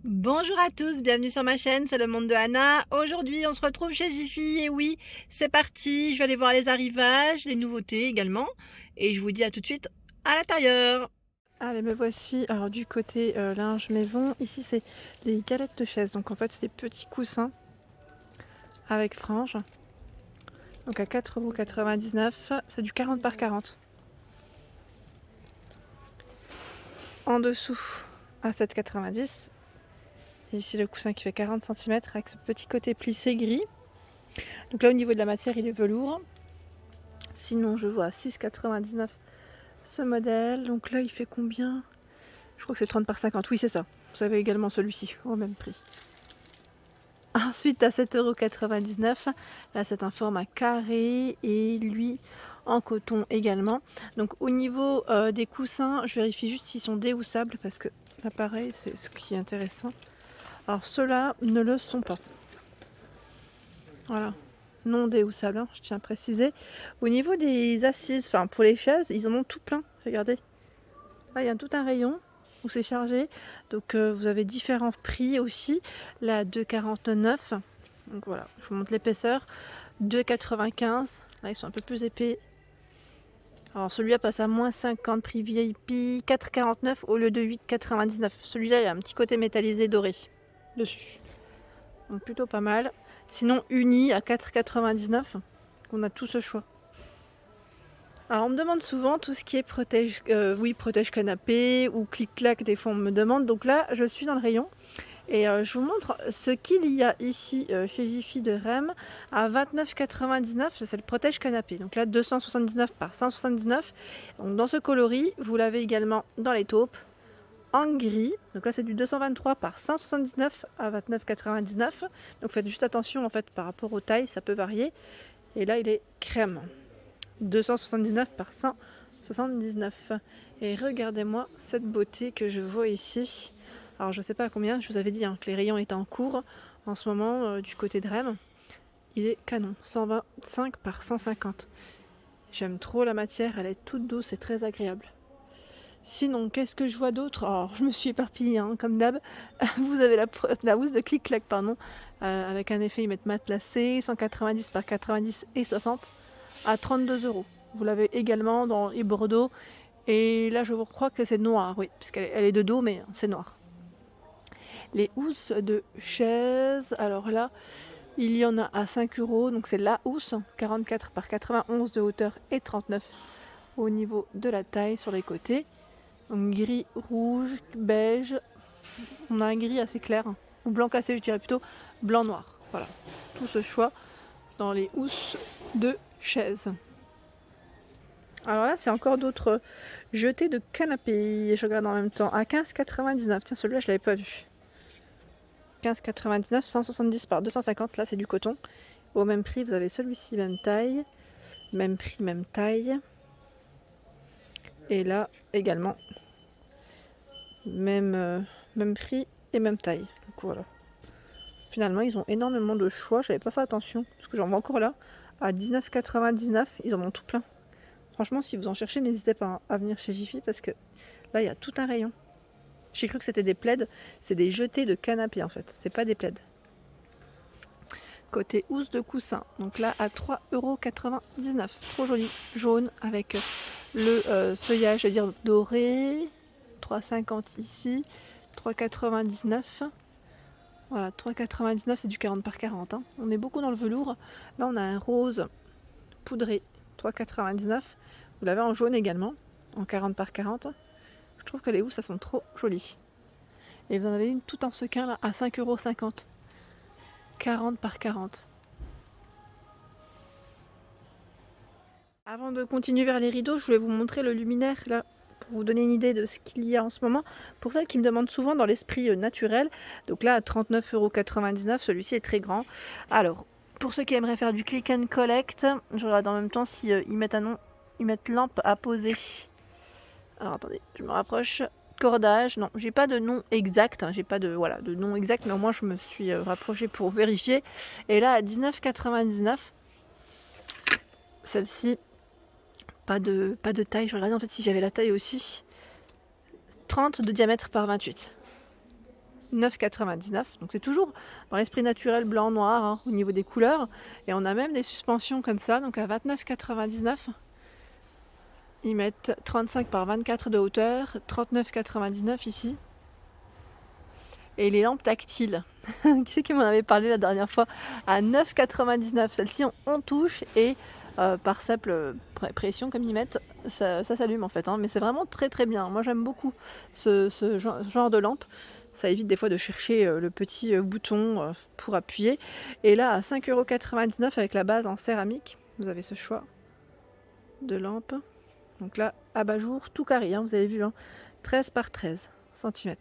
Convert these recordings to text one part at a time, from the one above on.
Bonjour à tous, bienvenue sur ma chaîne, c'est le monde de Anna. Aujourd'hui, on se retrouve chez Jiffy et oui, c'est parti. Je vais aller voir les arrivages, les nouveautés également. Et je vous dis à tout de suite à l'intérieur. Allez, me voici. Alors, du côté linge maison, ici c'est les galettes de chaise. Donc, en fait, c'est des petits coussins avec franges. Donc, à 4,99 €, c'est du 40 par 40. En dessous, à 7,90 €. Ici le coussin qui fait 40 cm avec ce petit côté plissé gris. Donc là au niveau de la matière il est velours. Sinon je vois 6,99 ce modèle. Donc là il fait combien? Je crois que c'est 30 par 50. Oui c'est ça. Vous avez également celui-ci au même prix. Ensuite à 7,99 €. Là c'est un format carré et lui en coton également. Donc au niveau des coussins, je vérifie juste s'ils sont déhoussables parce que là pareil c'est ce qui est intéressant. Alors ceux-là ne le sont pas. Voilà, non déhoussables, hein, je tiens à préciser. Au niveau des assises, enfin pour les chaises, ils en ont tout plein, regardez. Là, il y a tout un rayon où c'est chargé. Donc vous avez différents prix aussi. Là, 2,49 €. Donc voilà, je vous montre l'épaisseur. 2,95 €. Là, ils sont un peu plus épais. Alors celui-là passe à moins 50 prix VIP, 4,49 € au lieu de 8,99 €. Celui-là, il a un petit côté métallisé doré dessus. Donc plutôt pas mal. Sinon uni à 4,99 €. On a tout ce choix. Alors on me demande souvent tout ce qui est protège, protège canapé ou clic-clac, des fois on me demande. Donc là je suis dans le rayon et je vous montre ce qu'il y a ici chez Jiffy de Rem à 29,99 €. C'est le protège canapé. Donc là 279 par 179. Donc dans ce coloris, vous l'avez également dans les taupes en gris. Donc là c'est du 223 par 179 à 29,99 €. Donc faites juste attention en fait par rapport aux tailles, ça peut varier. Et là il est crème. 279 par 179. Et regardez-moi cette beauté que je vois ici. Alors je sais pas à combien, je vous avais dit hein, que les rayons étaient en cours en ce moment du côté de Rennes. Il est canon, 125 par 150. J'aime trop la matière, elle est toute douce et très agréable. Sinon, qu'est-ce que je vois d'autre? Alors, je me suis éparpillée, hein, comme d'hab. Vous avez la housse de clic-clac, pardon, avec un effet, ils mettent matelassé, 190 par 90 et 60, à 32 €. Vous l'avez également dans les Bordeaux. Et là, je vous crois que c'est noir, oui, puisqu'elle est de dos, mais c'est noir. Les housses de chaise, alors là, il y en a à 5 €, donc c'est la housse, 44 par 91 de hauteur et 39 au niveau de la taille sur les côtés. Donc gris, rouge, beige, on a un gris assez clair, ou blanc cassé je dirais plutôt, blanc noir. Voilà, tout ce choix dans les housses de chaise. Alors là c'est encore d'autres jetés de canapé, je regarde en même temps, à 15,99 €. Tiens celui-là je l'avais pas vu. 15,99 €, 170 par 250, là c'est du coton. Au même prix vous avez celui-ci, même taille, même prix, même taille. Et là également même prix et même taille. Donc voilà. Finalement, ils ont énormément de choix. J'avais pas fait attention parce que j'en vois encore là à 19,99 €. Ils en ont tout plein. Franchement, si vous en cherchez, n'hésitez pas à venir chez Jiffy parce que là, il y a tout un rayon. J'ai cru que c'était des plaids. C'est des jetés de canapé en fait. C'est pas des plaids. Côté housse de coussin. Donc là, à 3,99 €. Trop joli. Jaune avec le feuillage, je veux dire doré. 3,50 € ici. 3,99 €. Voilà, 3,99 €, c'est du 40 par 40. Hein. On est beaucoup dans le velours. Là, on a un rose poudré, 3,99 €. Vous l'avez en jaune également, en 40 par 40. Je trouve que les housses, elles sont trop jolies. Et vous en avez une toute en sequin, là, à 5,50 €. 40 par 40. Avant de continuer vers les rideaux, je voulais vous montrer le luminaire, là, pour vous donner une idée de ce qu'il y a en ce moment. Pour celles qui me demandent souvent dans l'esprit naturel, donc là à 39,99 €, celui-ci est très grand. Alors, pour ceux qui aimeraient faire du click and collect, je regarde en même temps si ils mettent lampe à poser. Alors attendez, je me rapproche. Cordage, non, j'ai pas de nom exact, hein, j'ai pas de nom exact, mais au moins je me suis rapprochée pour vérifier. Et là à 19,99 €, celle-ci. Pas de taille, je regardais en fait si j'avais la taille aussi. 30 de diamètre par 28. 9,99 €. Donc c'est toujours dans l'esprit naturel blanc, noir hein, au niveau des couleurs. Et on a même des suspensions comme ça, donc à 29,99 €. Ils mettent 35 par 24 de hauteur, 39,99 € ici. Et les lampes tactiles, qui c'est qui m'en avait parlé la dernière fois, à 9,99 €. Celles-ci on touche et par simple pression comme ils mettent, ça s'allume en fait. Hein. Mais c'est vraiment très très bien. Moi j'aime beaucoup ce genre de lampe. Ça évite des fois de chercher le petit bouton pour appuyer. Et là à 5,99 € avec la base en céramique, vous avez ce choix de lampe. Donc là, abat-jour tout carré, hein, vous avez vu, hein, 13 par 13 cm.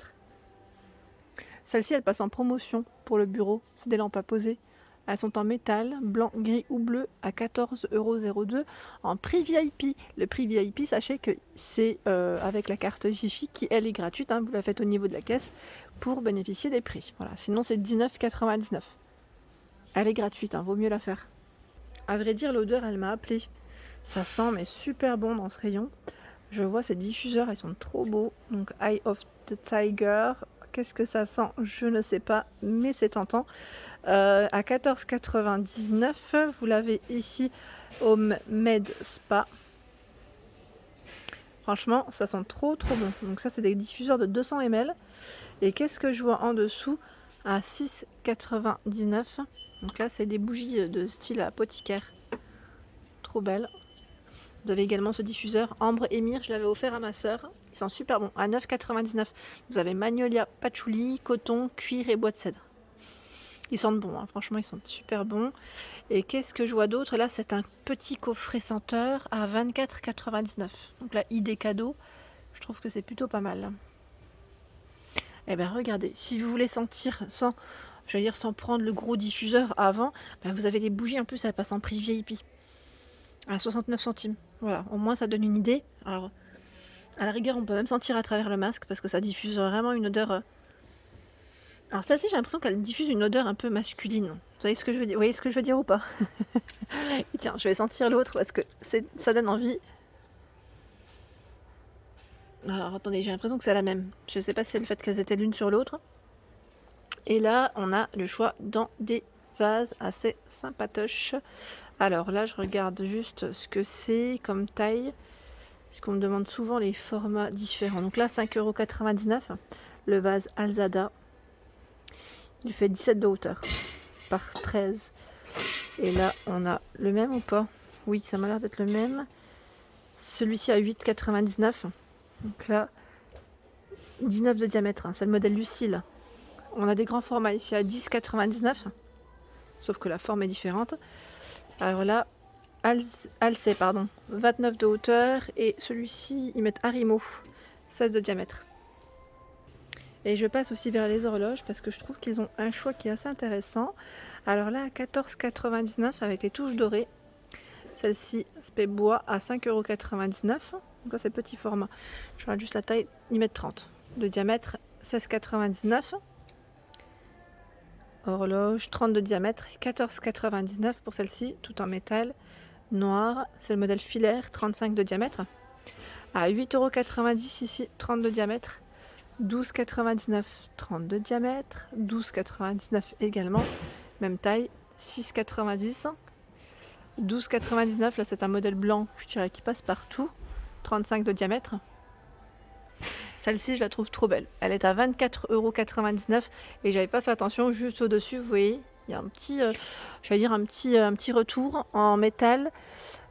Celle-ci, elle passe en promotion pour le bureau. C'est des lampes à poser. Elles sont en métal, blanc, gris ou bleu à 14,02 € en prix VIP. Le prix VIP, sachez que c'est avec la carte Jiffy qui, elle, est gratuite. Hein, vous la faites au niveau de la caisse pour bénéficier des prix. Voilà. Sinon, c'est 19,99 €. Elle est gratuite, hein, vaut mieux la faire. À vrai dire, l'odeur, elle m'a appelée. Ça sent mais super bon dans ce rayon. Je vois ces diffuseurs, ils sont trop beaux. Donc Eye of the Tiger. Qu'est-ce que ça sent? Je ne sais pas, mais c'est tentant. À 14,99 €, vous l'avez ici au Med Spa. Franchement, ça sent trop bon. Donc ça, c'est des diffuseurs de 200 ml. Et qu'est-ce que je vois en dessous? À 6,99 €. Donc là, c'est des bougies de style apothicaire. Trop belles. Vous avez également ce diffuseur ambre et myrrhe, je l'avais offert à ma soeur. Ils sont super bons, à 9,99 €. Vous avez magnolia, patchouli, coton, cuir et bois de cèdre. Ils sentent bon, hein. Franchement ils sentent super bons. Et qu'est-ce que je vois d'autre? Là c'est un petit coffret senteur à 24,99 €. Donc là idée cadeau, je trouve que c'est plutôt pas mal. Et bien regardez, si vous voulez sentir sans, j'allais dire sans prendre le gros diffuseur avant, ben vous avez les bougies en plus, elles passent en prix VIP. À 69 centimes. Voilà, au moins ça donne une idée. Alors, à la rigueur, on peut même sentir à travers le masque parce que ça diffuse vraiment une odeur. Alors, celle-ci, j'ai l'impression qu'elle diffuse une odeur un peu masculine. Vous savez ce que je veux dire? Vous voyez ce que je veux dire ou pas? Et tiens, je vais sentir l'autre parce que ça donne envie. Alors, attendez, j'ai l'impression que c'est la même. Je sais pas si c'est le fait qu'elles étaient l'une sur l'autre. Et là, on a le choix dans des vases assez sympatoches. Alors là, je regarde juste ce que c'est comme taille, parce qu'on me demande souvent les formats différents. Donc là, 5,99 €, le vase Alzada. Il fait 17 de hauteur par 13. Et là, on a le même ou pas? Oui, ça m'a l'air d'être le même. Celui-ci à 8,99 €. Donc là, 19 de diamètre, hein, c'est le modèle Lucille. On a des grands formats ici à 10,99 €, sauf que la forme est différente. Alors là, Alcé, pardon, 29 de hauteur et celui-ci, ils mettent Arimo, 16 de diamètre. Et je passe aussi vers les horloges parce que je trouve qu'ils ont un choix qui est assez intéressant. Alors là, à 14,99 € avec les touches dorées. Celle-ci, spé bois à 5,99 €. Donc là, c'est petit format. Je regarde juste la taille, ils mettent 30 de diamètre, 16,99 €. Horloge, 30 de diamètre, 14,99 € pour celle-ci, tout en métal noir. C'est le modèle filaire, 35 de diamètre. À 8,90 € ici, 30 de diamètre. 12,99 €, 30 de diamètre. 12,99 € également, même taille, 6,90 €. 12,99 €, là c'est un modèle blanc, je dirais, qui passe partout. 35 de diamètre. Celle-ci, je la trouve trop belle. Elle est à 24,99 € et j'avais pas fait attention. Juste au-dessus, vous voyez, il y a un petit, j'allais dire un petit retour en métal.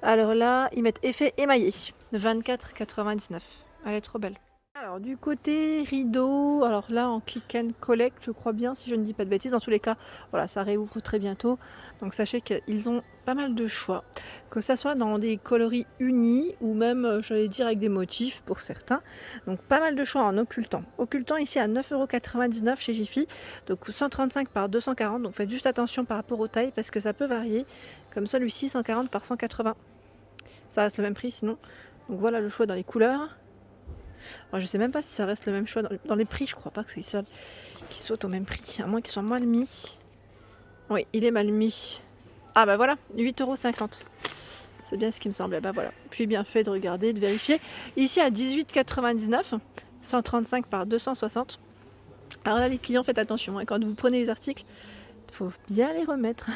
Alors là, ils mettent effet émaillé. 24,99 €. Elle est trop belle. Alors du côté rideau, alors là en click and collect, je crois bien, si je ne dis pas de bêtises. Dans tous les cas, voilà, ça réouvre très bientôt. Donc sachez qu'ils ont pas mal de choix, que ça soit dans des coloris unis ou même, j'allais dire, avec des motifs pour certains. Donc pas mal de choix en occultant. Occultant ici à 9,99 € chez Jiffy, donc 135 par 240. Donc faites juste attention par rapport aux tailles parce que ça peut varier. Comme celui-ci, 140 par 180. Ça reste le même prix sinon. Donc voilà le choix dans les couleurs. Alors, je sais même pas si ça reste le même choix dans les prix, je crois pas qu'ils soient au même prix, à moins qu'ils soient mal mis. Oui, il est mal mis. Ah bah voilà, 8,50 €. C'est bien ce qui me semblait. Bah voilà, puis bien fait de regarder, de vérifier. Ici à 18,99 €, 135 par 260. Alors là les clients, faites attention, hein, quand vous prenez les articles, il faut bien les remettre.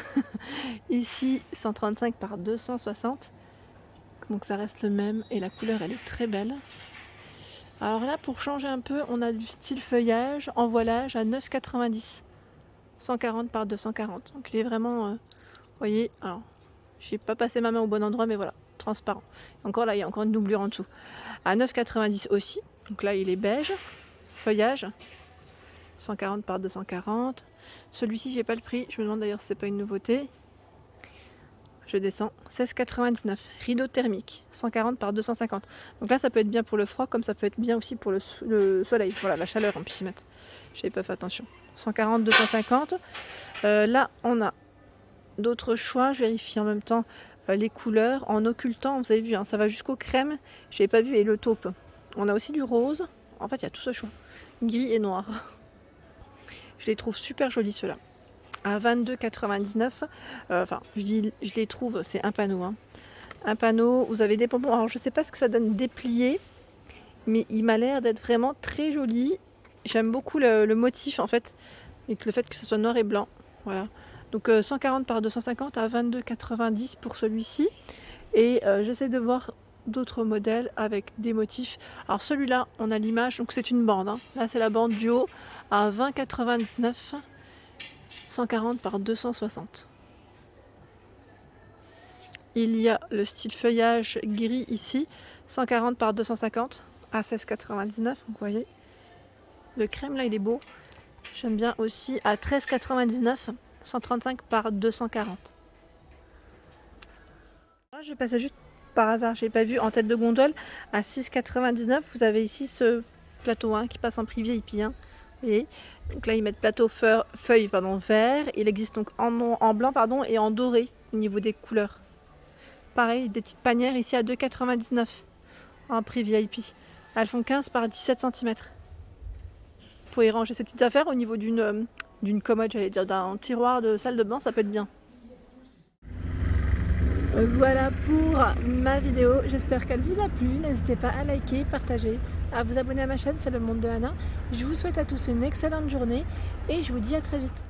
Ici 135 par 260, donc ça reste le même et la couleur elle est très belle. Alors là pour changer un peu, on a du style feuillage en voilage à 9,90, 140 par 240, donc il est vraiment, vous voyez, alors j'ai pas passé ma main au bon endroit mais voilà, transparent. Encore là il y a encore une doublure en dessous, à 9,90 aussi, donc là il est beige, feuillage 140 par 240. Celui-ci j'ai pas le prix, je me demande d'ailleurs si c'est pas une nouveauté. Je descends, 16,99, rideau thermique 140 par 250. Donc là ça peut être bien pour le froid comme ça peut être bien aussi pour le soleil, voilà la chaleur on peut s'y mettre. J'avais pas fait attention. 140, 250. Là on a d'autres choix, je vérifie en même temps les couleurs en occultant, vous avez vu hein, ça va jusqu'au crème, j'avais pas vu, et le taupe. On a aussi du rose, en fait il y a tout ce choix, gris et noir. Je les trouve super jolis ceux-là. À 22,99. Enfin, je les trouve, c'est un panneau. Hein. Un panneau, vous avez des pompons. Alors, je sais pas ce que ça donne déplié, mais il m'a l'air d'être vraiment très joli. J'aime beaucoup le motif en fait, et le fait que ce soit noir et blanc. Voilà. Donc 140 par 250 à 22,90 pour celui-ci. Et j'essaie de voir d'autres modèles avec des motifs. Alors celui-là, on a l'image, donc c'est une bande. Hein. Là, c'est la bande du haut à 20,99, 140 par 260. Il y a le style feuillage gris ici, 140 par 250 à 16,99. Donc vous voyez, le crème là, il est beau. J'aime bien aussi à 13,99, 135 par 240. Moi, je passais juste par hasard, j'ai pas vu en tête de gondole à 6,99. Vous avez ici ce plateau hein, qui passe en prix VIP. Hein. Vous voyez, donc là ils mettent plateau feuille vert. Il existe donc en blanc et en doré au niveau des couleurs. Pareil, des petites panières ici à 2,99 en prix VIP. Elles font 15 par 17 cm. Pour y ranger ces petites affaires au niveau d'une commode, j'allais dire, d'un tiroir de salle de bain, ça peut être bien. Voilà pour ma vidéo, j'espère qu'elle vous a plu, n'hésitez pas à liker, partager, à vous abonner à ma chaîne, c'est le monde de Anna. Je vous souhaite à tous une excellente journée et je vous dis à très vite.